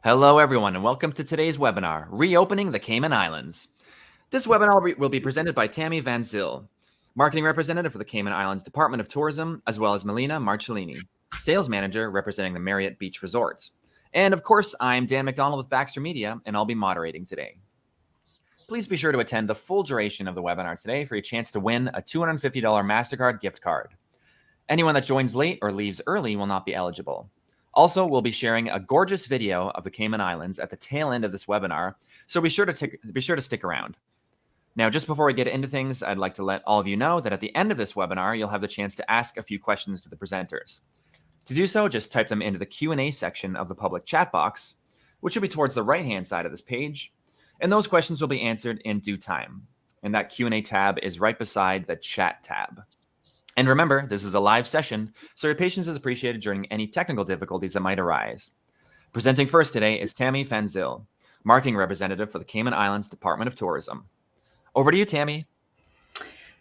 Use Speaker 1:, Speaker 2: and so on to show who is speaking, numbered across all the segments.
Speaker 1: Hello, everyone, and welcome to today's webinar, Reopening the Cayman Islands. This webinar will be presented by Tammy Van Zyl, Marketing Representative for the Cayman Islands Department of Tourism, as well as Melina Marcellini, Sales Manager representing the Marriott Beach Resorts. And of course, I'm Dan McDonald with Baxter Media, and I'll be moderating today. Please be sure to attend the full duration of the webinar today for your chance to win a $250 MasterCard gift card. Anyone that joins late or leaves early will not be eligible. Also, we'll be sharing a gorgeous video of the Cayman Islands at the tail end of this webinar, so be sure to stick around. Now, just before we get into things, I'd like to let all of you know that at the end of this webinar, you'll have the chance to ask a few questions to the presenters. To do so, just type them into the Q&A section of the public chat box, which will be towards the right-hand side of this page, and those questions will be answered in due time. And that Q&A tab is right beside the chat tab. And remember, this is a live session, so your patience is appreciated during any technical difficulties that might arise. Presenting first today is Tammy Van Zyl, Marketing Representative for the Cayman Islands Department of Tourism. Over to you, Tammy.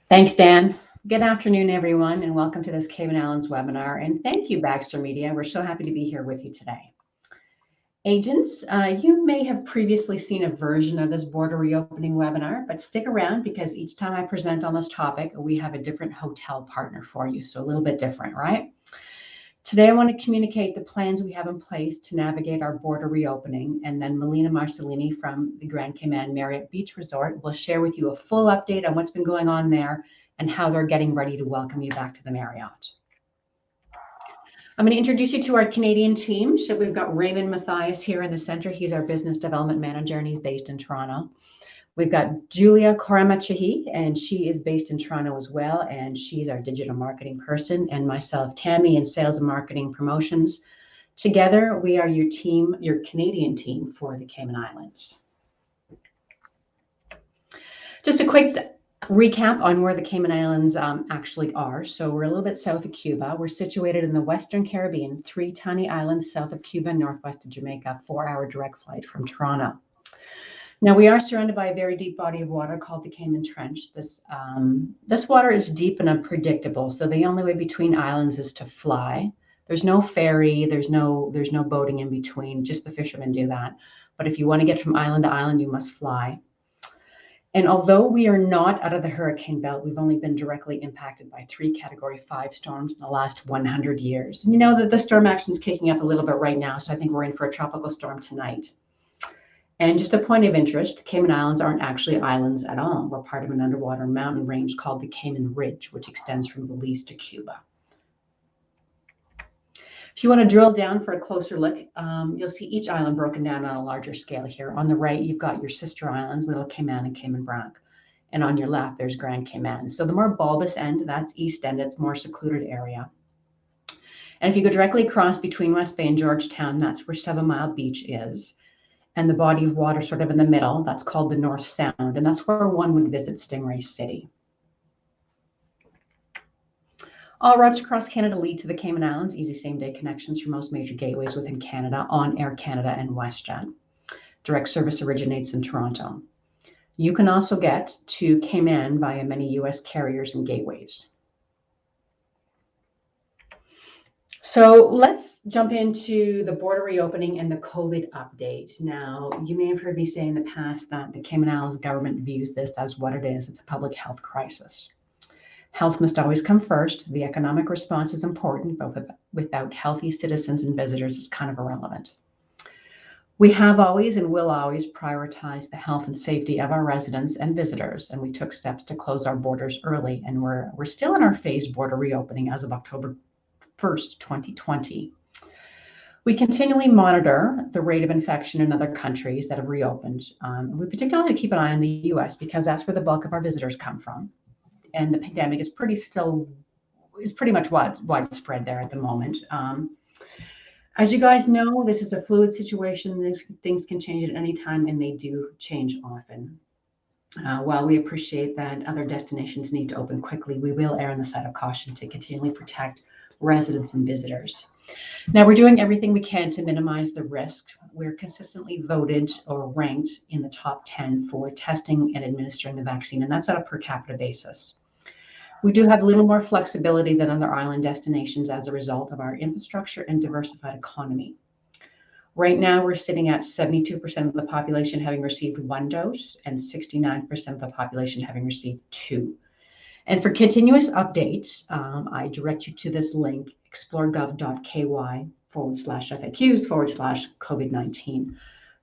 Speaker 2: Thanks, Dan. Good afternoon, everyone, and welcome to this Cayman Islands webinar. And thank you, Baxter Media. We're so happy to be here with you today. Agents, you may have previously seen a version of this border reopening webinar, but stick around because each time I present on this topic, we have a different hotel partner for you, so a little bit different, right? Today, I want to communicate the plans we have in place to navigate our border reopening, and then Melina Marcellini from the Grand Cayman Marriott Beach Resort will share with you a full update on what's been going on there and how they're getting ready to welcome you back to the Marriott. I'm going to introduce you to our Canadian team. So we've got Raymond Mathias here in the center. He's our business development manager and he's based in Toronto. We've got Julia Koramachahi, and she is based in Toronto as well, and she's our digital marketing person, and myself, Tammy, in sales and marketing promotions. Together, we are your team, your Canadian team for the Cayman Islands. Just a quick recap on where the Cayman Islands actually are. So we're a little bit south of Cuba. We're situated in the Western Caribbean, 3 tiny islands south of Cuba, northwest of Jamaica, 4-hour direct flight from Toronto. Now we are surrounded by a very deep body of water called the Cayman Trench. This water is deep and unpredictable. So the only way between islands is to fly. There's no ferry, there's no boating in between, just the fishermen do that. But if you want to get from island to island, you must fly. And although we are not out of the hurricane belt, we've only been directly impacted by 3 Category 5 storms in the last 100 years. And you know that the storm action is kicking up a little bit right now, so I think we're in for a tropical storm tonight. And just a point of interest, the Cayman Islands aren't actually islands at all. We're part of an underwater mountain range called the Cayman Ridge, which extends from Belize to Cuba. If you want to drill down for a closer look, you'll see each island broken down on a larger scale here. On the right, you've got your sister islands, Little Cayman and Cayman Brac. And on your left, there's Grand Cayman. So the more bulbous end, that's East End, it's more secluded area. And if you go directly across between West Bay and Georgetown, that's where 7 Mile Beach is. And the body of water sort of in the middle, that's called the North Sound. And that's where one would visit Stingray City. All routes across Canada lead to the Cayman Islands, easy same-day connections for most major gateways within Canada on Air Canada and WestJet. Direct service originates in Toronto. You can also get to Cayman via many U.S. carriers and gateways. So let's jump into the border reopening and the COVID update. Now, you may have heard me say in the past that the Cayman Islands government views this as what it is. It's a public health crisis. Health must always come first. The economic response is important, but without healthy citizens and visitors, it's kind of irrelevant. We have always and will always prioritize the health and safety of our residents and visitors, and we took steps to close our borders early, and we're still in our phased border reopening as of October 1st, 2020. We continually monitor the rate of infection in other countries that have reopened. We particularly keep an eye on the US because that's where the bulk of our visitors come from. And the pandemic is pretty much widespread there at the moment. As you guys know, this is a fluid situation. Things can change at any time, and they do change often. While we appreciate that other destinations need to open quickly, we will err on the side of caution to continually protect residents and visitors. Now, we're doing everything we can to minimize the risk. We're consistently voted or ranked in the top 10 for testing and administering the vaccine, and that's on a per capita basis. We do have a little more flexibility than other island destinations as a result of our infrastructure and diversified economy. Right now, we're sitting at 72% of the population having received 1 dose and 69% of the population having received 2. And for continuous updates, I direct you to this link, exploregov.ky/FAQs/COVID-19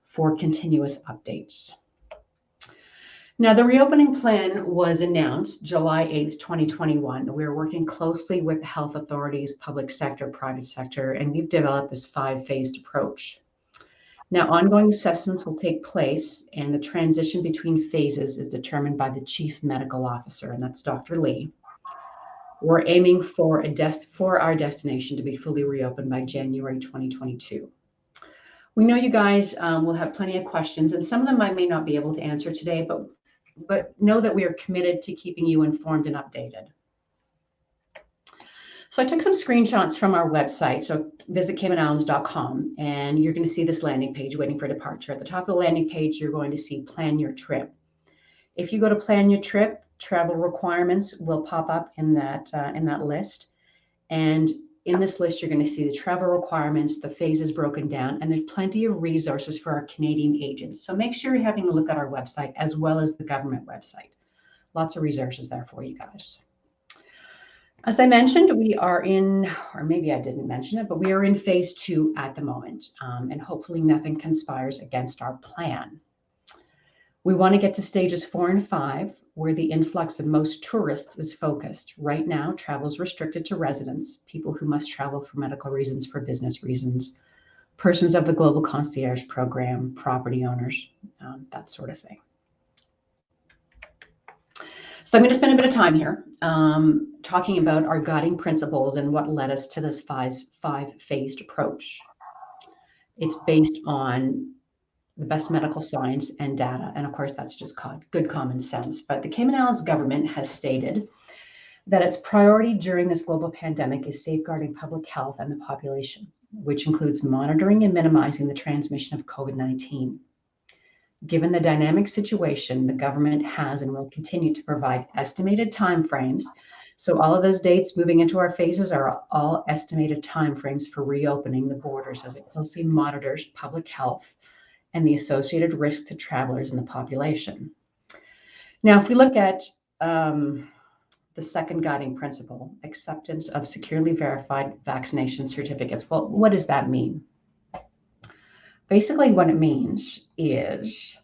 Speaker 2: for continuous updates. Now, the reopening plan was announced July 8th, 2021. We're working closely with health authorities, public sector, private sector, and we've developed this 5-phased approach. Now, ongoing assessments will take place, and the transition between phases is determined by the Chief Medical Officer, and that's Dr. Lee. We're aiming for our destination to be fully reopened by January 2022. We know you guys will have plenty of questions, and some of them I may not be able to answer today, but know that we are committed to keeping you informed and updated. So I took some screenshots from our website. So visit CaymanIslands.com, and you're going to see this landing page waiting for departure. At the top of the landing page, you're going to see Plan Your Trip. If you go to Plan Your Trip, travel requirements will pop up in that list. And in this list, you're going to see the travel requirements, the phases broken down, and there's plenty of resources for our Canadian agents. So make sure you're having a look at our website as well as the government website. Lots of resources there for you guys. As I mentioned, we are in, or maybe I didn't mention it, but we are in phase 2 at the moment, and hopefully nothing conspires against our plan. We want to get to stages 4 and 5, where the influx of most tourists is focused. Right now, travel is restricted to residents, people who must travel for medical reasons, for business reasons, persons of the Global Concierge Program, property owners, that sort of thing. So I'm going to spend a bit of time here talking about our guiding principles and what led us to this 5-phased approach. It's based on the best medical science and data. And of course, that's just good common sense. But the Cayman Islands government has stated that its priority during this global pandemic is safeguarding public health and the population, which includes monitoring and minimizing the transmission of COVID-19. Given the dynamic situation, the government has and will continue to provide estimated timeframes. So all of those dates moving into our phases are all estimated timeframes for reopening the borders as it closely monitors public health and the associated risk to travelers and the population. Now, if we look at the second guiding principle, acceptance of securely verified vaccination certificates. Well, what does that mean? Basically, what it means is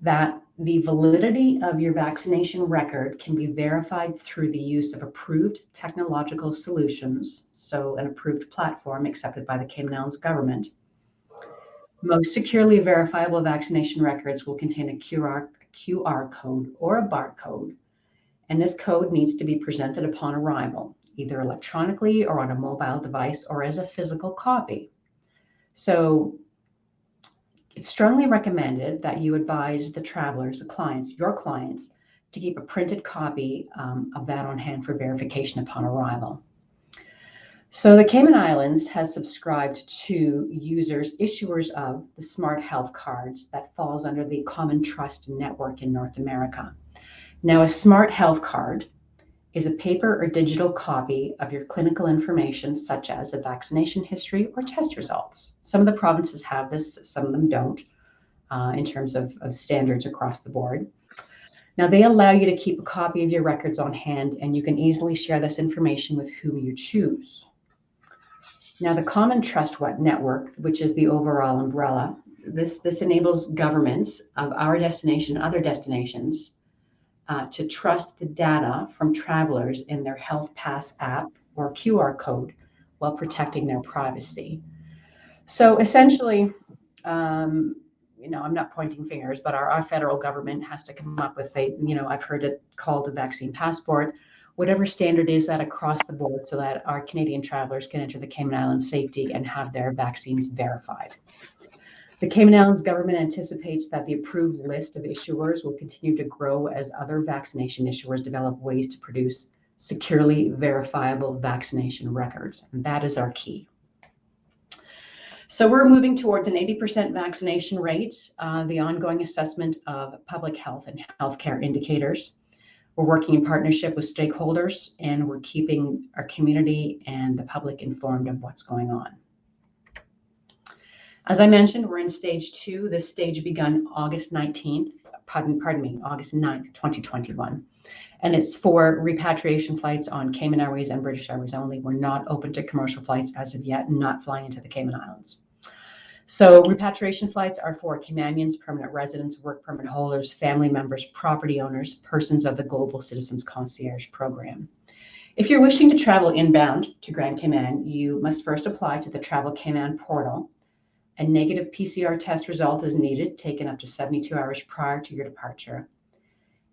Speaker 2: that the validity of your vaccination record can be verified through the use of approved technological solutions, so an approved platform accepted by the Cayman Islands government. Most securely verifiable vaccination records will contain a QR code or a barcode, and this code needs to be presented upon arrival, either electronically or on a mobile device or as a physical copy. So it's strongly recommended that you advise the travelers, your clients, to keep a printed copy of that on hand for verification upon arrival. So the Cayman Islands has subscribed to issuers of the Smart Health cards that falls under the Common Trust Network in North America. Now, a Smart Health card is a paper or digital copy of your clinical information, such as a vaccination history or test results. Some of the provinces have this, some of them don't, in terms of standards across the board. Now, they allow you to keep a copy of your records on hand, and you can easily share this information with whom you choose. Now, the Common Trust Network, which is the overall umbrella, this enables governments of our destination, other destinations, to trust the data from travelers in their Health Pass app or QR code while protecting their privacy. So essentially, I'm not pointing fingers, but our federal government has to come up with I've heard it called a vaccine passport, whatever standard is that across the board so that our Canadian travelers can enter the Cayman Islands safety and have their vaccines verified. The Cayman Islands government anticipates that the approved list of issuers will continue to grow as other vaccination issuers develop ways to produce securely verifiable vaccination records. And that is our key. So we're moving towards an 80% vaccination rate, the ongoing assessment of public health and healthcare indicators. We're working in partnership with stakeholders, and we're keeping our community and the public informed of what's going on. As I mentioned, we're in stage 2. This stage begun August 9th, 2021. And it's for repatriation flights on Cayman Airways and British Airways only. We're not open to commercial flights as of yet, not flying into the Cayman Islands. So repatriation flights are for Caymanians, permanent residents, work permit holders, family members, property owners, persons of the Global Citizens Concierge Program. If you're wishing to travel inbound to Grand Cayman, you must first apply to the Travel Cayman portal. A negative PCR test result is needed, taken up to 72 hours prior to your departure.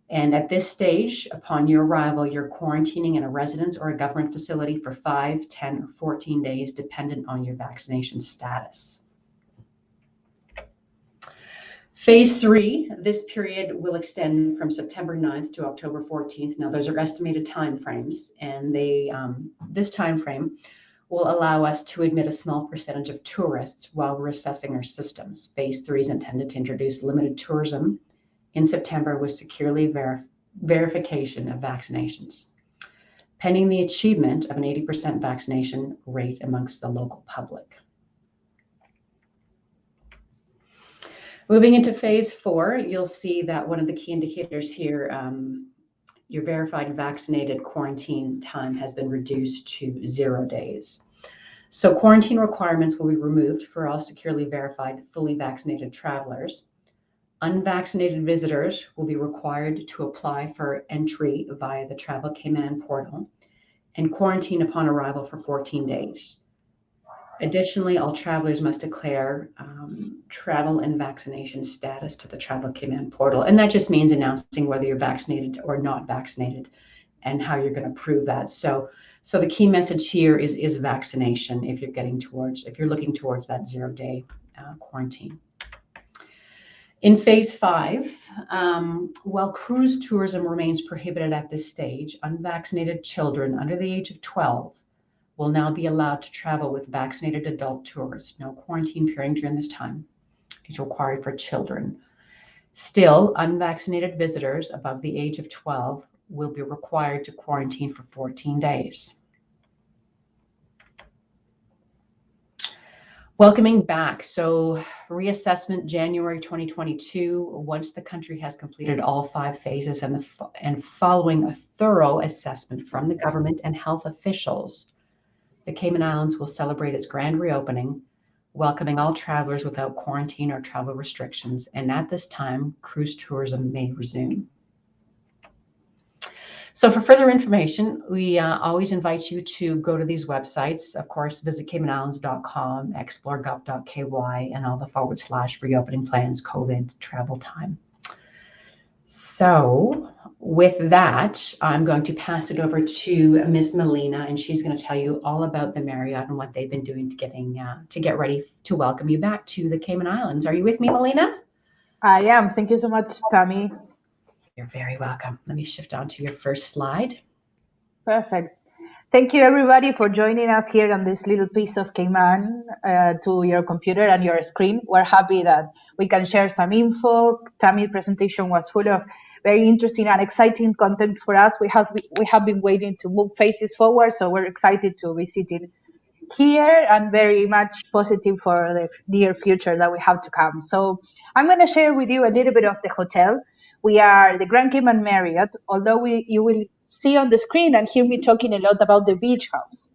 Speaker 2: And at this stage, upon your arrival, you're quarantining in a residence or a government facility for 5, 10, or 14 days, dependent on your vaccination status. Phase 3, this period will extend from September 9th to October 14th. Now, those are estimated timeframes, and this timeframe will allow us to admit a small percentage of tourists while we're assessing our systems. Phase 3 is intended to introduce limited tourism in September with securely verification of vaccinations, pending the achievement of an 80% vaccination rate amongst the local public. Moving into phase 4, you'll see that one of the key indicators here, your verified and vaccinated quarantine time has been reduced to 0 days. So quarantine requirements will be removed for all securely verified, fully vaccinated travelers. Unvaccinated visitors will be required to apply for entry via the Travel Cayman portal and quarantine upon arrival for 14 days. Additionally, all travelers must declare travel and vaccination status to the Travel Cayman portal. And that just means announcing whether you're vaccinated or not vaccinated and how you're going to prove that. So the key message here is vaccination if you're looking towards that 0-day quarantine. In phase 5, while cruise tourism remains prohibited at this stage, unvaccinated children under the age of 12 will now be allowed to travel with vaccinated adult tourists. No quarantine period during this time is required for children. Still, unvaccinated visitors above the age of 12 will be required to quarantine for 14 days. Welcoming back. So reassessment January 2022, once the country has completed all 5 phases and following a thorough assessment from the government and health officials, the Cayman Islands will celebrate its grand reopening, welcoming all travelers without quarantine or travel restrictions. And at this time, cruise tourism may resume. So for further information, we always invite you to go to these websites. Of course, visit CaymanIslands.com, exploregov.ky, and all the / reopening plans, COVID, travel time. So with that, I'm going to pass it over to Ms. Melina, and she's going to tell you all about the Marriott and what they've been doing to get ready to welcome you back to the Cayman Islands. Are you with me, Melina?
Speaker 3: I am. Thank you so much, Tammy.
Speaker 2: You're very welcome. Let me shift on to your first slide.
Speaker 3: Perfect. Thank you, everybody, for joining us here on this little piece of Cayman to your computer and your screen. We're happy that we can share some info. Tammy's presentation was full of very interesting and exciting content for us. We have been waiting to move phases forward, so we're excited to be sitting here and very much positive for the near future that we have to come. So I'm going to share with you a little bit of the hotel. We are the Grand Cayman Marriott, although you will see on the screen and hear me talking a lot about the beach house.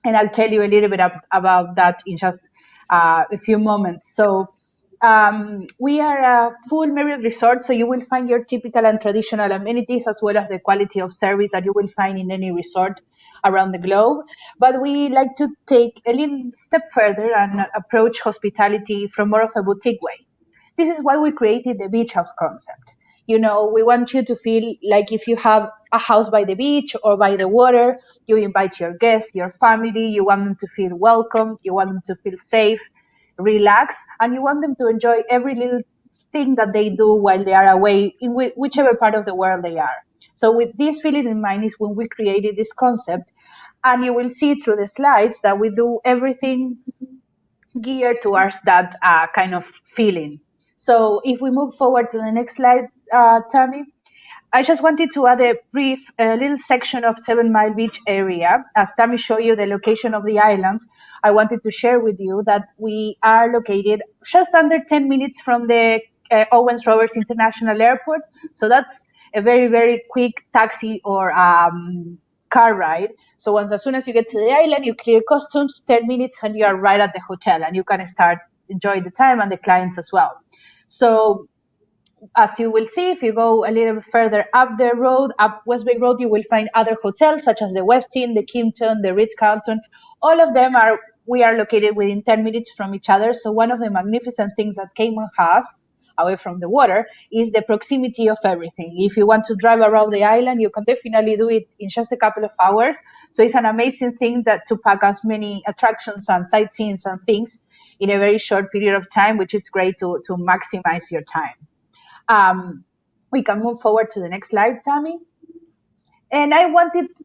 Speaker 3: And I'll tell you a little bit about that in just a few moments. So we are a full Marriott resort, so you will find your typical and traditional amenities as well as the quality of service that you will find in any resort around the globe. But we like to take a little step further and approach hospitality from more of a boutique way. This is why we created the beach house concept. You know, we want you to feel like if you have a house by the beach or by the water, you invite your guests, your family, you want them to feel welcome, you want them to feel safe, relax, and you want them to enjoy every little thing that they do while they are away in whichever part of the world they are. So with this feeling in mind is when we created this concept, and you will see through the slides that we do everything geared towards that kind of feeling. So if we move forward to the next slide, Tammy, I just wanted to add a brief little section of 7 Mile Beach area. As Tammy showed you the location of the islands, I wanted to share with you that we are located just under 10 minutes from the Owens Roberts International Airport. So that's a very, very quick taxi or car ride. So as soon as you get to the island, you clear customs, 10 minutes, and you are right at the hotel, and you can start enjoy the time and the clients as well. So as you will see, if you go a little further up the road, up West Bay Road, you will find other hotels such as the Westin, the Kimpton, the Ritz-Carlton. All of them we are located within 10 minutes from each other. So one of the magnificent things that Cayman has, away from the water, is the proximity of everything. If you want to drive around the island, you can definitely do it in just a couple of hours. So it's an amazing thing to pack as many attractions and sightseeing and things in a very short period of time, which is great to maximize your time. We can move forward to the next slide, Tammy. And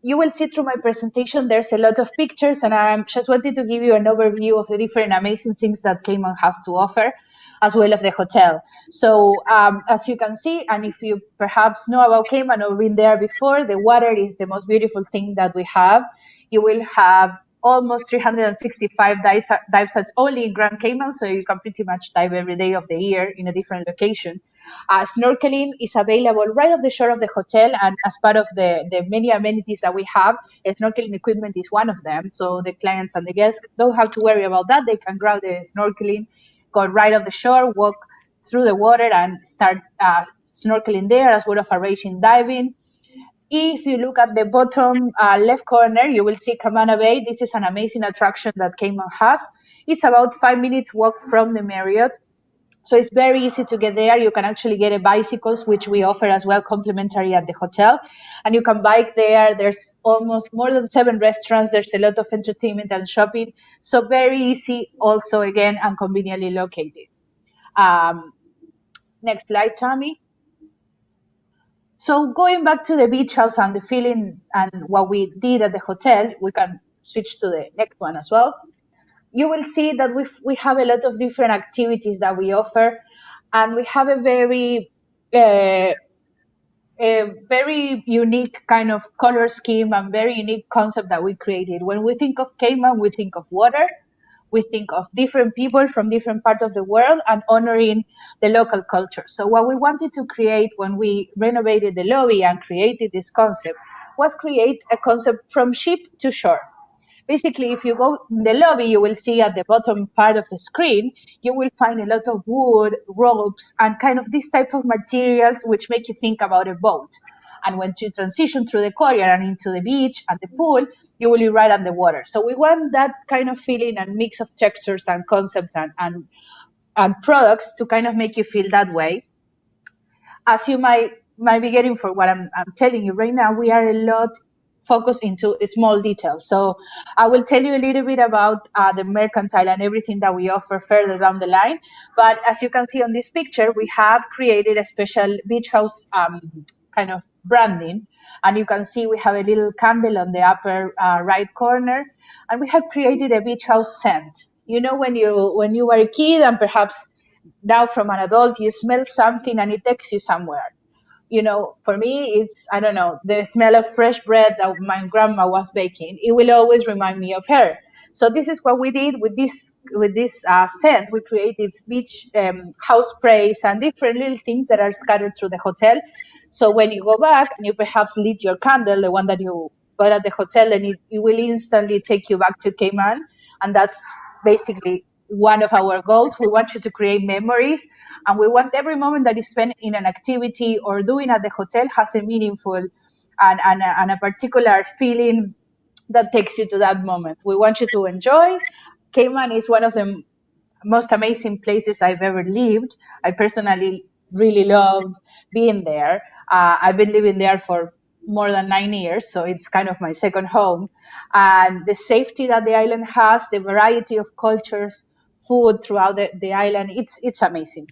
Speaker 3: you will see through my presentation, there's a lot of pictures, and I just wanted to give you an overview of the different amazing things that Cayman has to offer, as well as the hotel. So as you can see, and if you perhaps know about Cayman or been there before, the water is the most beautiful thing that we have. You will have almost 365 dive sites only in Grand Cayman, so you can pretty much dive every day of the year in a different location. Snorkeling is available right off the shore of the hotel, and as part of the many amenities that we have, snorkeling equipment is one of them. So the clients and the guests don't have to worry about that. They can grab the snorkeling, go right off the shore, walk through the water, and start snorkeling there, as well as racing diving. If you look at the bottom left corner, you will see Camana Bay. This is an amazing attraction that Cayman has. It's about 5 minutes walk from the Marriott. So it's very easy to get there. You can actually get a bicycles, which we offer as well, complimentary at the hotel. And you can bike there. There's almost more than 7 restaurants. There's a lot of entertainment and shopping. So very easy also, again, and conveniently located. Next slide, Tammy. So going back to the beach house and the feeling and what we did at the hotel, we can switch to the next one as well. You will see that we have a lot of different activities that we offer, and we have a very unique kind of color scheme and very unique concept that we created. When we think of Cayman, we think of water. We think of different people from different parts of the world and honoring the local culture. So what we wanted to create when we renovated the lobby and created this concept was create a concept from ship to shore. Basically, if you go in the lobby, you will see at the bottom part of the screen, you will find a lot of wood, ropes, and kind of this type of materials which make you think about a boat. And when you transition through the courtyard and into the beach and the pool, you will be right on the water. So we want that kind of feeling and mix of textures and concepts and products to kind of make you feel that way. As you might be getting for what I'm telling you right now, we are a lot focused into small details. So I will tell you a little bit about the mercantile and everything that we offer further down the line. But as you can see on this picture, we have created a special beach house kind of branding, and you can see we have a little candle on the upper right corner, and we have created a beach house scent. You know, when you were a kid and perhaps now from an adult, you smell something and it takes you somewhere. You know, for me, it's, I don't know, the smell of fresh bread that my grandma was baking. It will always remind me of her. So this is what we did with this scent. We created beach house sprays and different little things that are scattered through the hotel. So when you go back and you perhaps lit your candle, the one that you got at the hotel, and it will instantly take you back to Cayman. And that's basically one of our goals. We want you to create memories, and we want every moment that is spent in an activity or doing at the hotel has a meaningful and a particular feeling that takes you to that moment. We want you to enjoy. Cayman is one of the most amazing places I've ever lived. I personally really love being there. I've been living there for more than 9 years, so it's kind of my second home. And the safety that the island has, the variety of cultures, food throughout the island, it's amazing.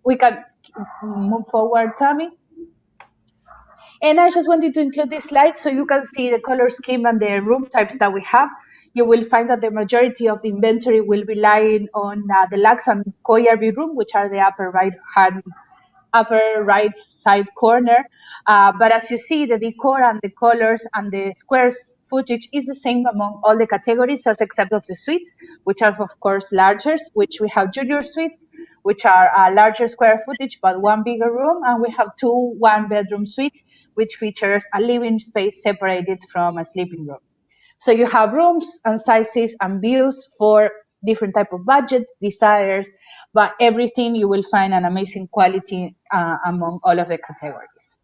Speaker 3: We can move forward, Tammy. And I just wanted to include this slide so you can see the color scheme and the room types that we have. You will find that the majority of the inventory will be lying on the Lux and Koya room, which are the upper right-hand upper right side corner. But as you see, the decor and the colors and the squares footage is the same among all the categories, just except of the suites, which are of course larger, which we have junior suites, which are a larger square footage, but one bigger room. And we have two one-bedroom suites, which features a living space separated from a sleeping room. So you have rooms and sizes and views for different type of budgets, desires, but everything you will find an amazing quality among all of the categories.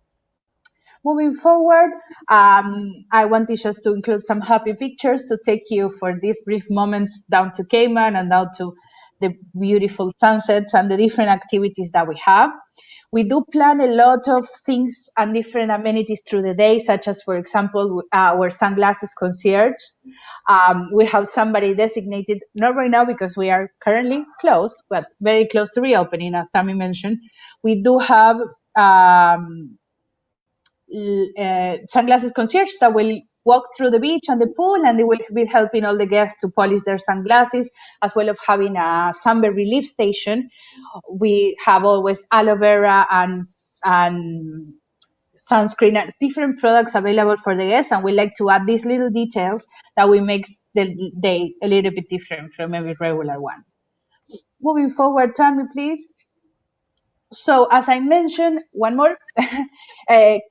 Speaker 3: Moving forward, I wanted just to include some happy pictures to take you for these brief moments down to Cayman and down to the beautiful sunsets and the different activities that we have. We do plan a lot of things and different amenities through the day, such as, for example, our sunglasses concierge. We have somebody designated, not right now because we are currently closed, but very close to reopening, as Tammy mentioned. We do have sunglasses concierge that will walk through the beach and the pool, and they will be helping all the guests to polish their sunglasses, as well as having a sunburn relief station. We have always aloe vera and sunscreen and different products available for the guests, and we like to add these little details that will make the day a little bit different from every regular one. Moving forward, Tammy, please. So as I mentioned, one more,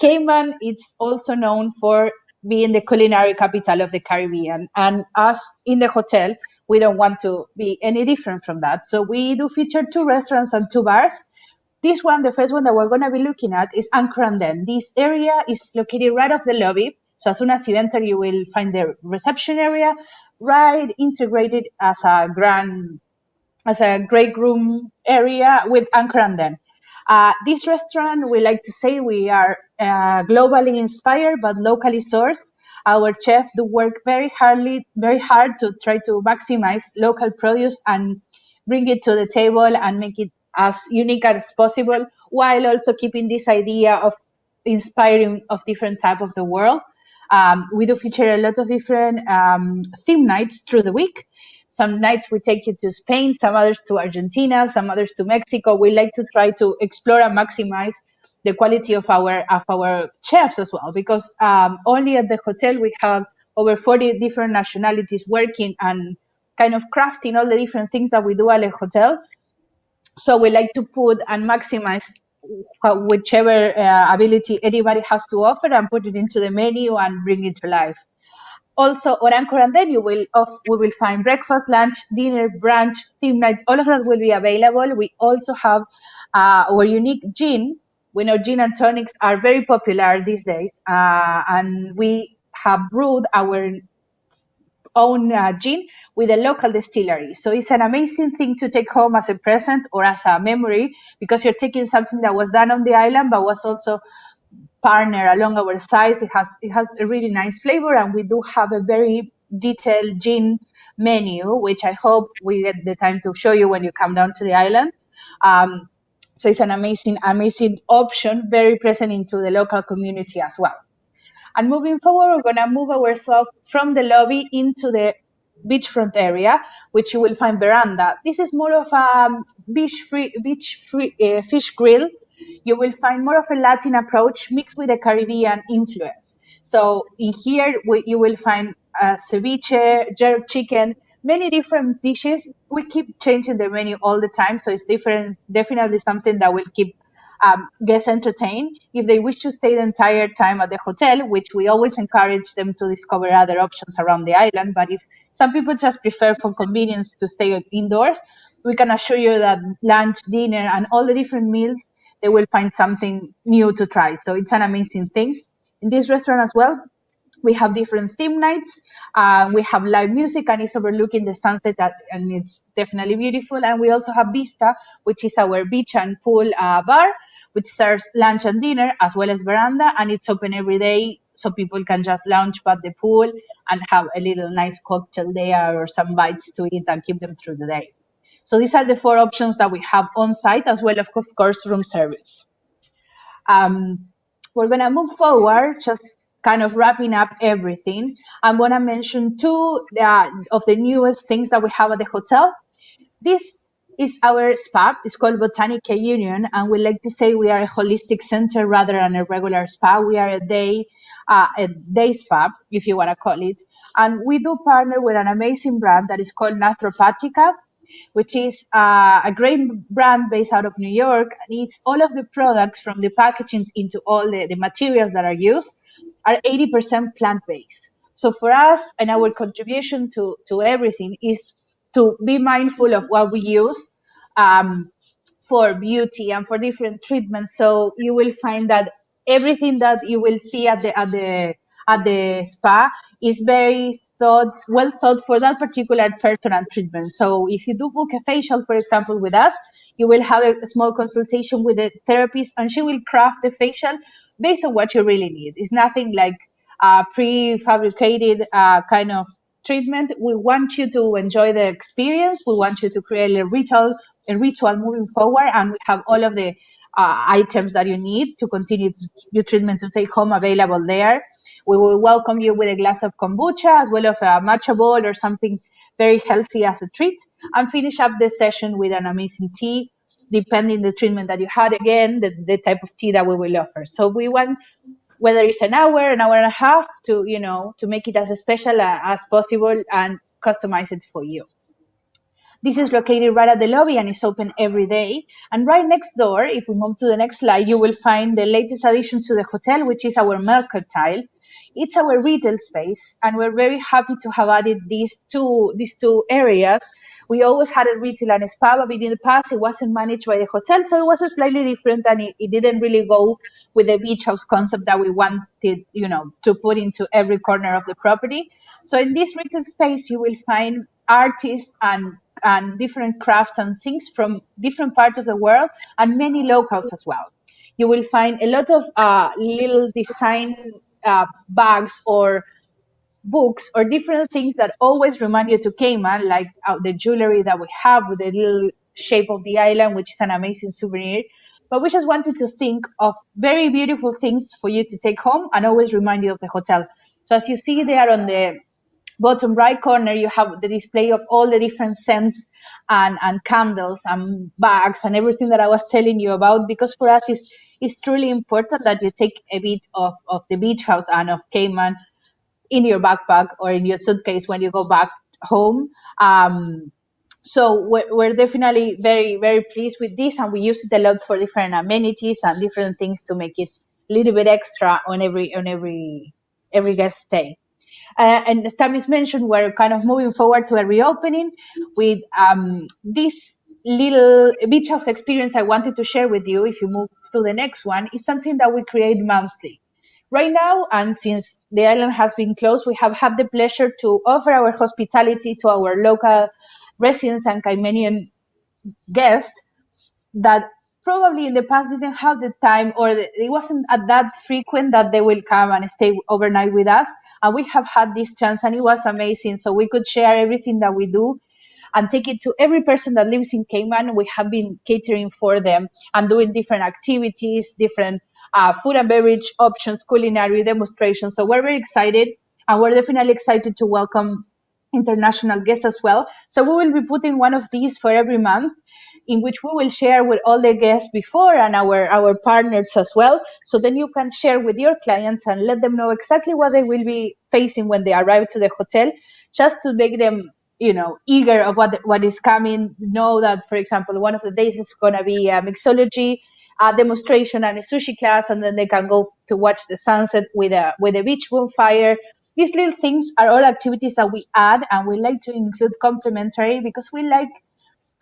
Speaker 3: Cayman is also known for being the culinary capital of the Caribbean. And us in the hotel, we don't want to be any different from that. So we do feature 2 restaurants and 2 bars. This one, the first one that we're going to be looking at is Anchor and Den. This area is located right off the lobby. So as soon as you enter, you will find the reception area right integrated as a great room area with Anchor and Den. This restaurant, we like to say we are globally inspired but locally sourced. Our chefs do work very hard to try to maximize local produce and bring it to the table and make it as unique as possible, while also keeping this idea of inspiring of different type of the world. We do feature a lot of different theme nights through the week. Some nights we take you to Spain, some others to Argentina, some others to Mexico. We like to try to explore and maximize the quality of our chefs as well, because only at the hotel we have over 40 different nationalities working and kind of crafting all the different things that we do at the hotel. So we like to put and maximize whichever ability anybody has to offer and put it into the menu and bring it to life. Also, on Anchor and Den, we will find breakfast, lunch, dinner, brunch, theme nights. All of that will be available. We also have our unique gin. We know gin and tonics are very popular these days, and we have brewed our own gin with a local distillery. So it's an amazing thing to take home as a present or as a memory, because you're taking something that was done on the island but was also partner along our sides. It has a really nice flavor, and we do have a very detailed gin menu, which I hope we get the time to show you when you come down to the island. So it's an amazing option, very present into the local community as well. And moving forward, we're going to move ourselves from the lobby into the beachfront area, which you will find veranda. This is more of a beach fish grill. You will find more of a Latin approach mixed with a Caribbean influence. So in here, you will find ceviche, jerk chicken, many different dishes. We keep changing the menu all the time, so it's definitely something that will keep guests entertained. If they wish to stay the entire time at the hotel, which we always encourage them to discover other options around the island, but if some people just prefer for convenience to stay indoors, we can assure you that lunch, dinner, and all the different meals, they will find something new to try. So it's an amazing thing. In this restaurant as well, we have different theme nights. We have live music, and it's overlooking the sunset, and it's definitely beautiful. And we also have Vista, which is our beach and pool bar, which serves lunch and dinner as well as veranda, and it's open every day, so people can just lounge by the pool and have a little nice cocktail there or some bites to eat and keep them through the day. So these are the 4 options that we have on site, as well as, of course, room service. We're going to move forward, just kind of wrapping up everything. I'm going to mention 2 of the newest things that we have at the hotel. This is our spa. It's called Botanic Union, and we like to say we are a holistic center rather than a regular spa. We are a day spa, if you want to call it. And we do partner with an amazing brand that is called Naturopathica, which is a great brand based out of New York. And it's all of the products from the packaging into all the materials that are used are 80% plant-based. So for us, and our contribution to everything is to be mindful of what we use for beauty and for different treatments. So you will find that everything that you will see at the spa is very well thought for that particular person and treatment. So if you do book a facial, for example, with us, you will have a small consultation with the therapist, and she will craft the facial based on what you really need. It's nothing like prefabricated kind of treatment. We want you to enjoy the experience. We want you to create a ritual moving forward, and we have all of the items that you need to continue your treatment to take home available there. We will welcome you with a glass of kombucha as well as a matcha bowl or something very healthy as a treat, and finish up the session with an amazing tea, depending the treatment that you had. Again, the type of tea that we will offer. So we want, whether it's an hour and a half, to make it as special as possible and customize it for you. This is located right at the lobby and is open every day. And right next door, if we move to the next slide, you will find the latest addition to the hotel, which is our Mercantile. It's our retail space, and we're very happy to have added these two areas. We always had a retail and a spa, but in the past it wasn't managed by the hotel, so it was slightly different, and it didn't really go with the beach house concept that we wanted, to put into every corner of the property. So in this retail space, you will find artists and different crafts and things from different parts of the world, and many locals as well. You will find a lot of little design bags or books or different things that always remind you to Cayman, like the jewelry that we have with the little shape of the island, which is an amazing souvenir. But we just wanted to think of very beautiful things for you to take home and always remind you of the hotel. So as you see there on the bottom right corner, you have the display of all the different scents and candles and bags and everything that I was telling you about, because for us it's truly important that you take a bit of the beach house and of Cayman in your backpack or in your suitcase when you go back home. So we're definitely very, very pleased with this, and we use it a lot for different amenities and different things to make it a little bit extra on every guest stay. And as Tammy's mentioned, we're kind of moving forward to a reopening with this little beach house experience I wanted to share with you. If you move to the next one, it's something that we create monthly. Right now, and since the island has been closed, we have had the pleasure to offer our hospitality to our local residents and Caymanian guests that probably in the past didn't have the time, or it wasn't at that frequent that they will come and stay overnight with us. And we have had this chance, and it was amazing. So we could share everything that we do and take it to every person that lives in Cayman. We have been catering for them and doing different activities, different food and beverage options, culinary demonstrations. So we're very excited, and we're definitely excited to welcome international guests as well. So we will be putting one of these for every month, in which we will share with all the guests before and our partners as well. So then you can share with your clients and let them know exactly what they will be facing when they arrive to the hotel, just to make them, eager of what is coming. Know that, for example, one of the days is going to be a mixology demonstration and a sushi class, and then they can go to watch the sunset with a beach bonfire. These little things are all activities that we add, and we like to include complimentary, because we like,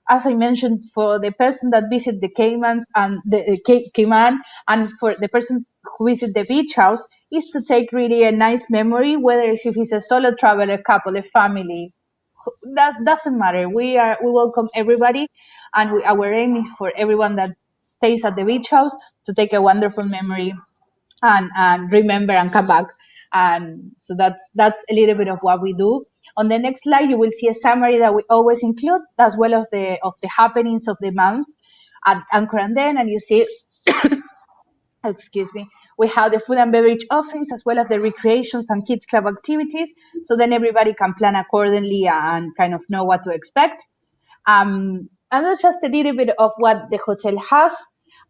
Speaker 3: as I mentioned, for the person that visit the Caymans and the Cayman, and for the person who visit the beach house, is to take really a nice memory, whether if it's a solo traveler, couple, a family. That doesn't matter. We welcome everybody, and our aim is for everyone that stays at the beach house to take a wonderful memory and remember and come back. And so that's a little bit of what we do. On the next slide, you will see a summary that we always include, as well of the happenings of the month at Anchor and Den, and you see excuse me, we have the food and beverage offerings, as well as the recreations and kids club activities, so then everybody can plan accordingly and kind of know what to expect. I know just a little bit of what the hotel has.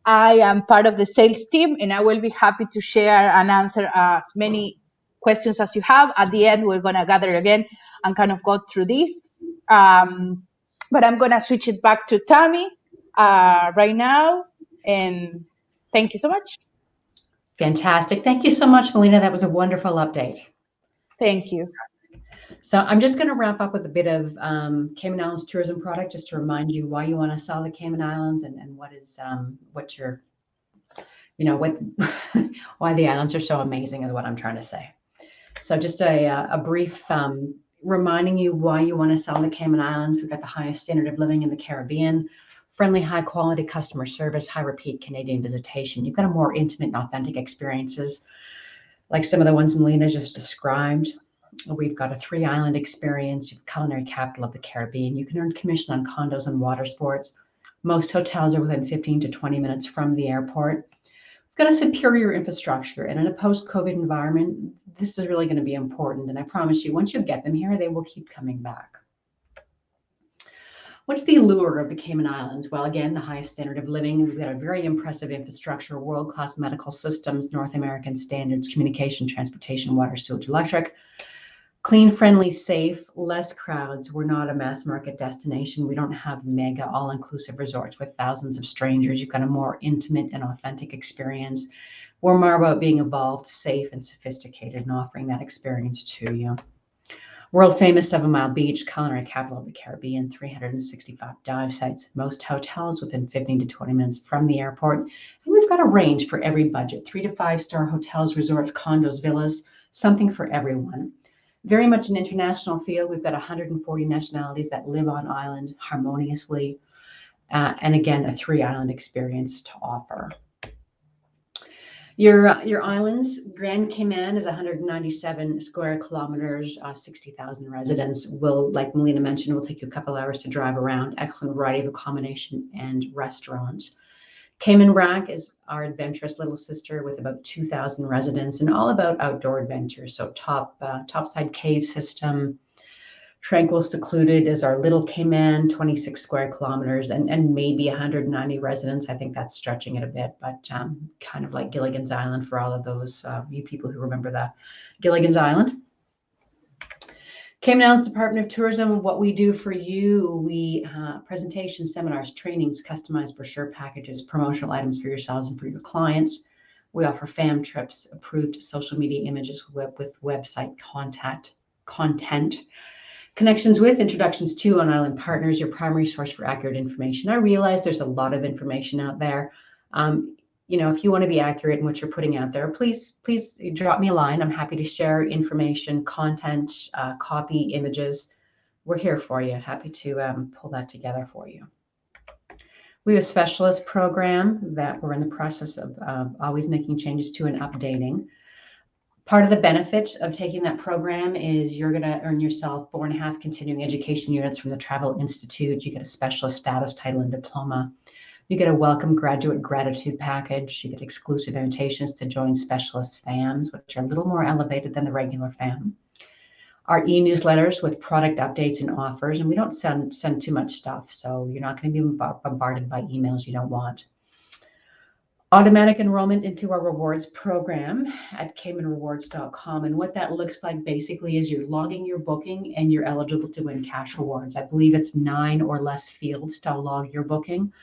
Speaker 3: I am part of the sales team, and I will be happy to share and answer as many questions as you have. At the end, we're going to gather again and kind of go through this. But I'm going to switch it back to Tammy right now. And thank you so much.
Speaker 2: Fantastic. Thank you so much, Melina. That was a wonderful update.
Speaker 3: Thank you.
Speaker 2: So I'm just going to wrap up with a bit of Cayman Islands tourism product, just to remind you why you want to sell the Cayman Islands and what your, what why the islands are so amazing is what I'm trying to say. So just a brief reminding you why you want to sell the Cayman Islands. We've got the highest standard of living in the Caribbean, friendly, high quality customer service, high repeat Canadian visitation. You've got a more intimate and authentic experiences like some of the ones Melina just described. We've got a 3-island experience, culinary capital of the Caribbean. You can earn commission on condos and water sports. Most hotels are within 15 to 20 minutes from the airport. We've got a superior infrastructure, and in a post-COVID environment, this is really going to be important. And I promise you, once you get them here, they will keep coming back. What's the allure of the Cayman Islands? Well, again, the highest standard of living. We've got a very impressive infrastructure, world-class medical systems, North American standards, communication, transportation, water, sewage, electric. Clean, friendly, safe, less crowds. We're not a mass market destination. We don't have mega all-inclusive resorts with thousands of strangers. You've got a more intimate and authentic experience. We're more about being evolved, safe, and sophisticated and offering that experience to you. World famous 7 Mile Beach, culinary capital of the Caribbean, 365 dive sites, most hotels within 15 to 20 minutes from the airport. And we've got a range for every budget, 3 to 5-star hotels, resorts, condos, villas, something for everyone. Very much an international feel. We've got 140 nationalities that live on island harmoniously. And again, a 3-island experience to offer. Your islands, Grand Cayman is 197 square kilometers, 60,000 residents. Like Melina mentioned, will take you a couple hours to drive around. Excellent variety of accommodation and restaurants. Cayman Brac is our adventurous little sister with about 2,000 residents and all about outdoor adventures. So topside cave system, tranquil, secluded is our little Cayman, 26 square kilometers and maybe 190 residents. I think that's stretching it a bit, but kind of like Gilligan's Island for all of those you people who remember the Gilligan's Island. Cayman Islands Department of Tourism, what we do for you, we presentations, seminars, trainings, customized brochure packages, promotional items for yourselves and for your clients. We offer fam trips, approved social media images with website content, connections with, introductions to on-island partners, your primary source for accurate information. I realize there's a lot of information out there. If you want to be accurate in what you're putting out there, please drop me a line. I'm happy to share information, content, copy, images. We're here for you. Happy to pull that together for you. We have a specialist program that we're in the process of always making changes to and updating. Part of the benefit of taking that program is you're going to earn yourself 4.5 continuing education units from the Travel Institute. You get a specialist status, title, and diploma. You get a welcome graduate gratitude package. You get exclusive invitations to join specialist FAMs, which are a little more elevated than the regular FAM. Our e-newsletters with product updates and offers, and we don't send too much stuff, so you're not going to be bombarded by emails you don't want. Automatic enrollment into our rewards program at caymanrewards.com. And what that looks like basically is you're logging your booking and you're eligible to win cash rewards. I believe it's 9 or less fields to log your booking.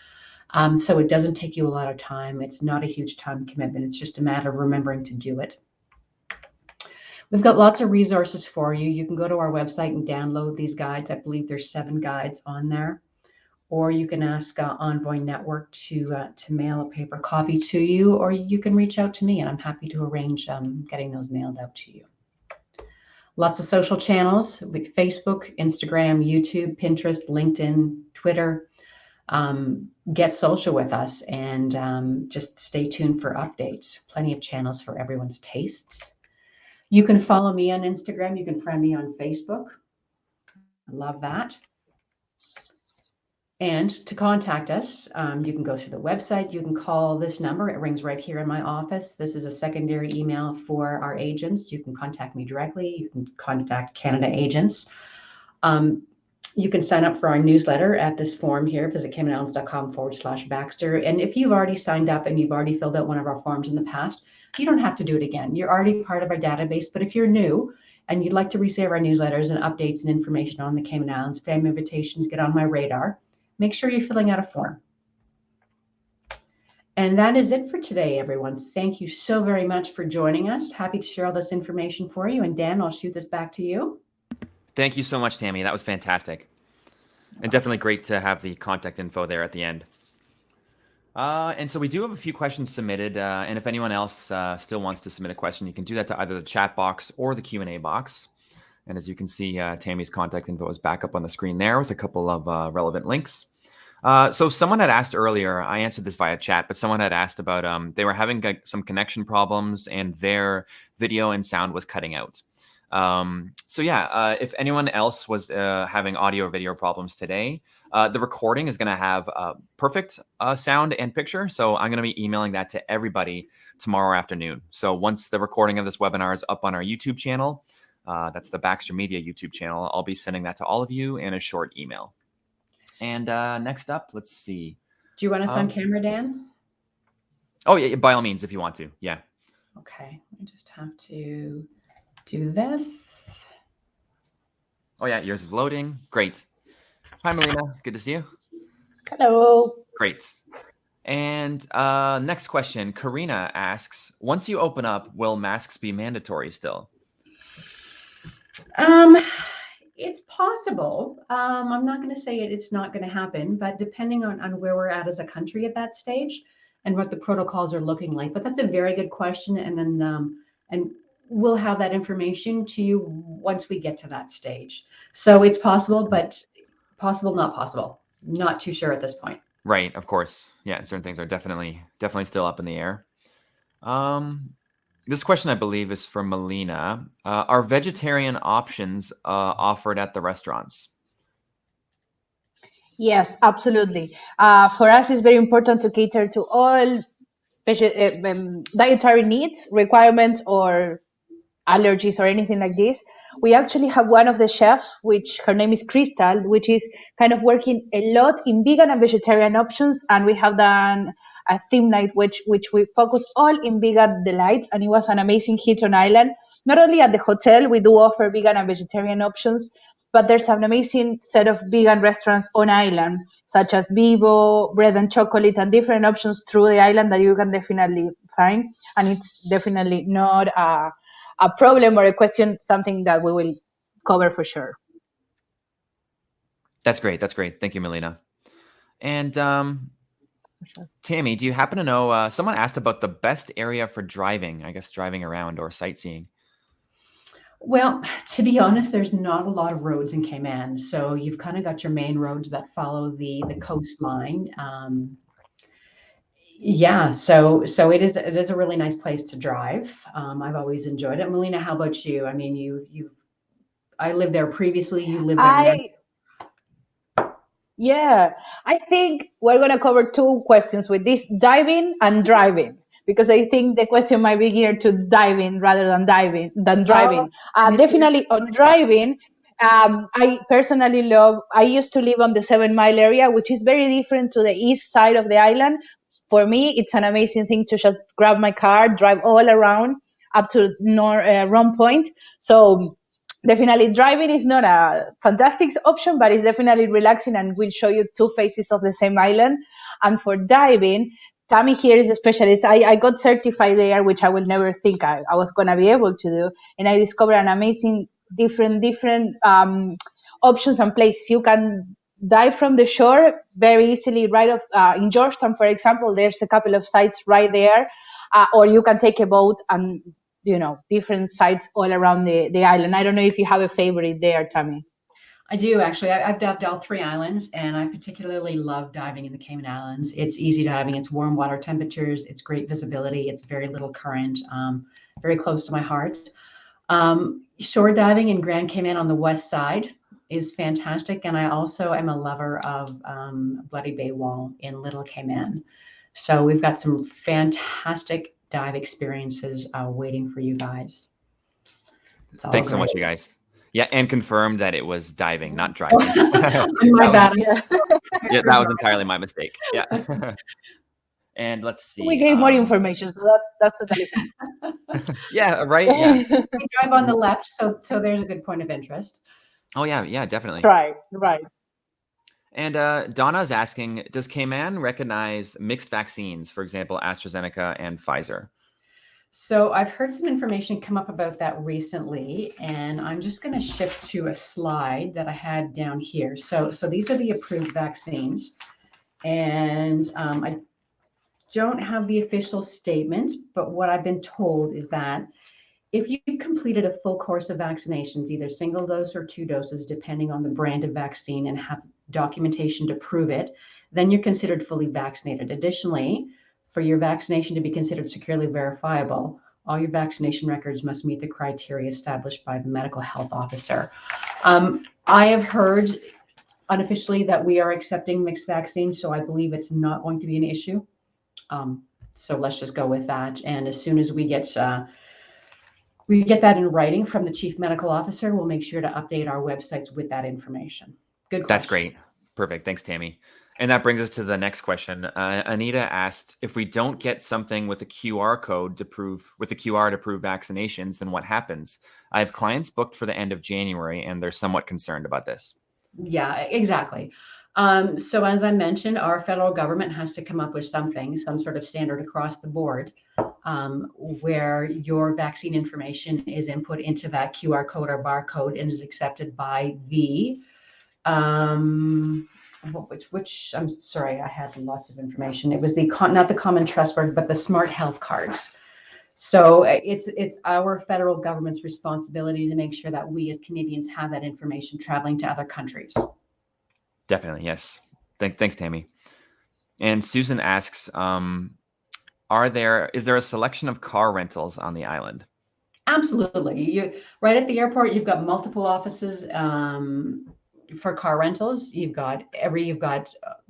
Speaker 2: So it doesn't take you a lot of time. It's not a huge time commitment. It's just a matter of remembering to do it. We've got lots of resources for you. You can go to our website and download these guides. I believe there's 7 guides on there. Or you can ask Envoy Network to mail a paper copy to you, or you can reach out to me, and I'm happy to arrange getting those mailed out to you. Lots of social channels, like Facebook, Instagram, YouTube, Pinterest, LinkedIn, Twitter. Get social with us and just stay tuned for updates. Plenty of channels for everyone's tastes. You can follow me on Instagram. You can friend me on Facebook. I love that. And to contact us, you can go through the website. You can call this number. It rings right here in my office. This is a secondary email for our agents. You can contact me directly. You can contact Canada agents. You can sign up for our newsletter at this form here. Visit caymanislands.com/Baxter. And if you've already signed up and you've already filled out one of our forms in the past, you don't have to do it again. You're already part of our database. But if you're new and you'd like to receive our newsletters and updates and information on the Cayman Islands, family invitations get on my radar, make sure you're filling out a form. And that is it for today, everyone. Thank you so very much for joining us. Happy to share all this information for you. And Dan, I'll shoot this back to you.
Speaker 1: Thank you so much, Tammy. That was fantastic. And definitely great to have the contact info there at the end. And so we do have a few questions submitted. And if anyone else still wants to submit a question, you can do that to either the chat box or the Q&A box. And as you can see, Tammy's contact info is back up on the screen there with a couple of relevant links. So someone had asked earlier, I answered this via chat, but someone had asked about they were having some connection problems and their video and sound was cutting out. So yeah, if anyone else was having audio or video problems today, the recording is going to have perfect sound and picture. So I'm going to be emailing that to everybody tomorrow afternoon. So once the recording of this webinar is up on our YouTube channel, that's the Baxter Media YouTube channel, I'll be sending that to all of you in a short email. And next up, let's see.
Speaker 2: Do you want us on camera, Dan?
Speaker 1: Oh, yeah, by all means, if you want to. Yeah.
Speaker 2: Okay. I just have to do this.
Speaker 1: Oh, yeah. Yours is loading. Great. Hi, Melina. Good to see you.
Speaker 3: Hello.
Speaker 1: Great. And next question. Karina asks, once you open up, will masks be mandatory still?
Speaker 2: It's possible. I'm not going to say it's not going to happen, but depending on where we're at as a country at that stage and what the protocols are looking like. But that's a very good question. And then and we'll have that information to you once we get to that stage. So it's possible, but possible, not possible. Not too sure at this point.
Speaker 1: Right. Of course. Yeah. Certain things are definitely still up in the air. This question, I believe, is from Melina. Are vegetarian options offered at the restaurants?
Speaker 3: Yes, absolutely. For us, it's very important to cater to all dietary needs, requirements, or allergies or anything like this. We actually have one of the chefs, which her name is Crystal, which is kind of working a lot in vegan and vegetarian options. And we have done a theme night, which we focus all in vegan delights. And it was an amazing hit on island. Not only at the hotel, we do offer vegan and vegetarian options, but there's an amazing set of vegan restaurants on island, such as Vivo, Bread and Chocolate, and different options through the island that you can definitely find. And it's definitely not a problem or a question, something that we will cover for sure.
Speaker 1: That's great. That's great. Thank you, Melina. And
Speaker 3: Sure.
Speaker 1: Tammy, do you happen to know, someone asked about the best area for driving, I guess driving around or sightseeing?
Speaker 2: Well, to be honest, there's not a lot of roads in Cayman. So you've kind of got your main roads that follow the coastline. Yeah, so it is a really nice place to drive. I've always enjoyed it. Melina, how about you? I mean, I lived there previously. You lived there now.
Speaker 3: Yeah, I think we're going to cover two questions with this, diving and driving, because I think the question might be geared to diving rather than driving. Definitely on driving, I personally I used to live on the 7 Mile area, which is very different to the east side of the island. For me, it's an amazing thing to just grab my car, drive all around up to Ron Point. So definitely driving is not a fantastic option, but it's definitely relaxing and will show you two faces of the same island. And for diving, Tammy here is a specialist. I got certified there, which I will never think I was going to be able to do. And I discovered an amazing different options and places. You can dive from the shore very easily right off. In Georgetown, for example, there's a couple of sites right there. Or you can take a boat and different sites all around the island. I don't know if you have a favorite there, Tammy.
Speaker 2: I do, actually. I've dived all 3 islands, and I particularly love diving in the Cayman Islands. It's easy diving. It's warm water temperatures. It's great visibility. It's very little current, very close to my heart. Shore diving in Grand Cayman on the west side is fantastic, and I also am a lover of Bloody Bay Wall in Little Cayman. So we've got some fantastic dive experiences waiting for you guys.
Speaker 1: Thanks so much, you guys. Yeah, and confirmed that it was diving, not driving.
Speaker 2: My bad.
Speaker 3: Yeah.
Speaker 1: Yeah, that was entirely my mistake. Yeah. And let's see.
Speaker 3: We gave more information, so that's totally fine.
Speaker 1: Yeah, right. Yeah.
Speaker 2: We drive on the left, so there's a good point of interest.
Speaker 1: Oh yeah, definitely.
Speaker 3: Right.
Speaker 1: And Donna's asking, does Cayman recognize mixed vaccines, for example, AstraZeneca and Pfizer?
Speaker 2: So I've heard some information come up about that recently, and I'm just going to shift to a slide that I had down here. So these are the approved vaccines, and I don't have the official statement, but what I've been told is that if you've completed a full course of vaccinations, either single dose or 2 doses, depending on the brand of vaccine, and have documentation to prove it, then you're considered fully vaccinated. Additionally, for your vaccination to be considered securely verifiable, all your vaccination records must meet the criteria established by the medical health officer. I have heard unofficially that we are accepting mixed vaccines, so I believe it's not going to be an issue. So let's just go with that. And as soon as we get that in writing from the chief medical officer, we'll make sure to update our websites with that information. Good question.
Speaker 1: That's great. Perfect. Thanks, Tammy. And that brings us to the next question. Anita asked, if we don't get something with a QR code to prove vaccinations, then what happens? I have clients booked for the end of January, and they're somewhat concerned about this.
Speaker 2: Yeah, exactly. So as I mentioned, our federal government has to come up with something, some sort of standard across the board, where your vaccine information is input into that QR code or barcode and is accepted by the which I'm sorry, I had lots of information. It was not the common trust word, but the smart health cards. So it's our federal government's responsibility to make sure that we as Canadians have that information traveling to other countries.
Speaker 1: Definitely, yes. Thanks, Tammy. And Susan asks, is there a selection of car rentals on the island?
Speaker 2: Absolutely. Right at the airport, you've got multiple offices for car rentals. You've got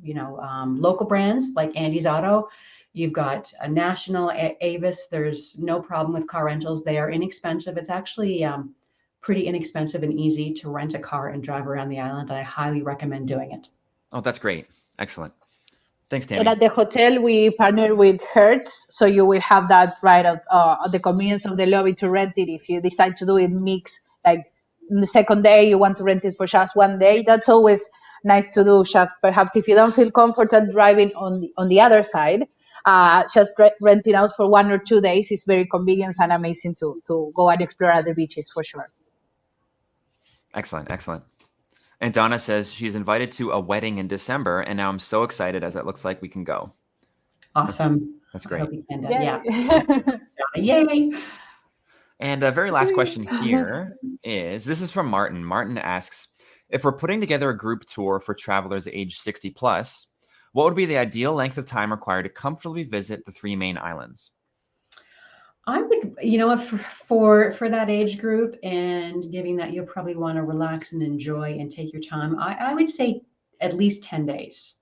Speaker 2: local brands like Andy's Auto. You've got a national Avis. There's no problem with car rentals. They are inexpensive. It's actually pretty inexpensive and easy to rent a car and drive around the island. I highly recommend doing it.
Speaker 1: Oh, that's great. Excellent. Thanks, Tammy.
Speaker 3: And at the hotel, we partner with Hertz, so you will have that right of the convenience of the lobby to rent it. If you decide to do it mixed, like on the second day, you want to rent it for just one day, that's always nice to do. Just perhaps if you don't feel comfortable driving on the other side, just renting out for 1 or 2 days is very convenient and amazing to go and explore other beaches for sure.
Speaker 1: Excellent. And Donna says she's invited to a wedding in December, and now I'm so excited as it looks like we can go.
Speaker 2: Awesome.
Speaker 1: That's great.
Speaker 2: I hope we can, yeah. Yay.
Speaker 1: And a very last question here this is from Martin. Martin asks, if we're putting together a group tour for travelers age 60 plus, what would be the ideal length of time required to comfortably visit the 3 main islands?
Speaker 2: I would, for that age group, and given that you'll probably want to relax and enjoy and take your time, I would say at least 10 days.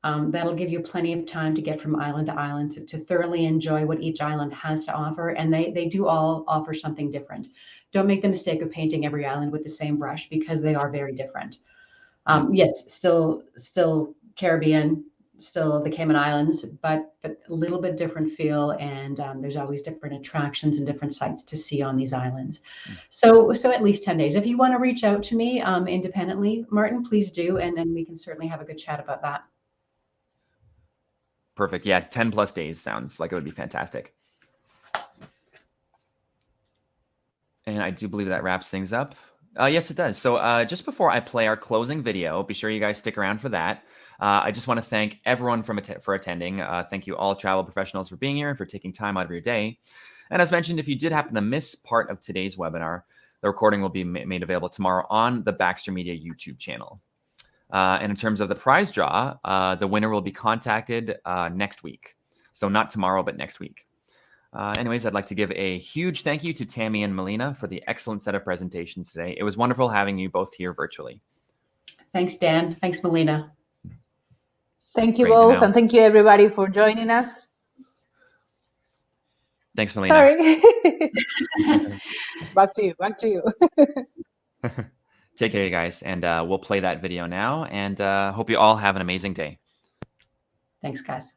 Speaker 2: That'll give you plenty of time to get from island to island to thoroughly enjoy what each island has to offer. And they do all offer something different. Don't make the mistake of painting every island with the same brush, because they are very different. Yes, still Caribbean, still the Cayman Islands, but a little bit different feel. And there's always different attractions and different sites to see on these islands. So at least 10 days. If you want to reach out to me independently, Martin, please do. And then we can certainly have a good chat about that.
Speaker 1: Perfect. Yeah, 10 plus days sounds like it would be fantastic. And I do believe that wraps things up. Yes, it does. So just before I play our closing video, be sure you guys stick around for that. I just want to thank everyone for attending. Thank you all travel professionals for being here and for taking time out of your day. And as mentioned, if you did happen to miss part of today's webinar, the recording will be made available tomorrow on the Baxter Media YouTube channel. And in terms of the prize draw, the winner will be contacted next week. So not tomorrow, but next week. Anyways, I'd like to give a huge thank you to Tammy and Melina for the excellent set of presentations today. It was wonderful having you both here virtually.
Speaker 2: Thanks, Dan. Thanks, Melina.
Speaker 3: Thank you both, and thank you everybody for joining us.
Speaker 1: Thanks, Melina.
Speaker 3: Sorry. Back to you.
Speaker 1: Take care, you guys. And we'll play that video now. And hope you all have an amazing day.
Speaker 2: Thanks, guys.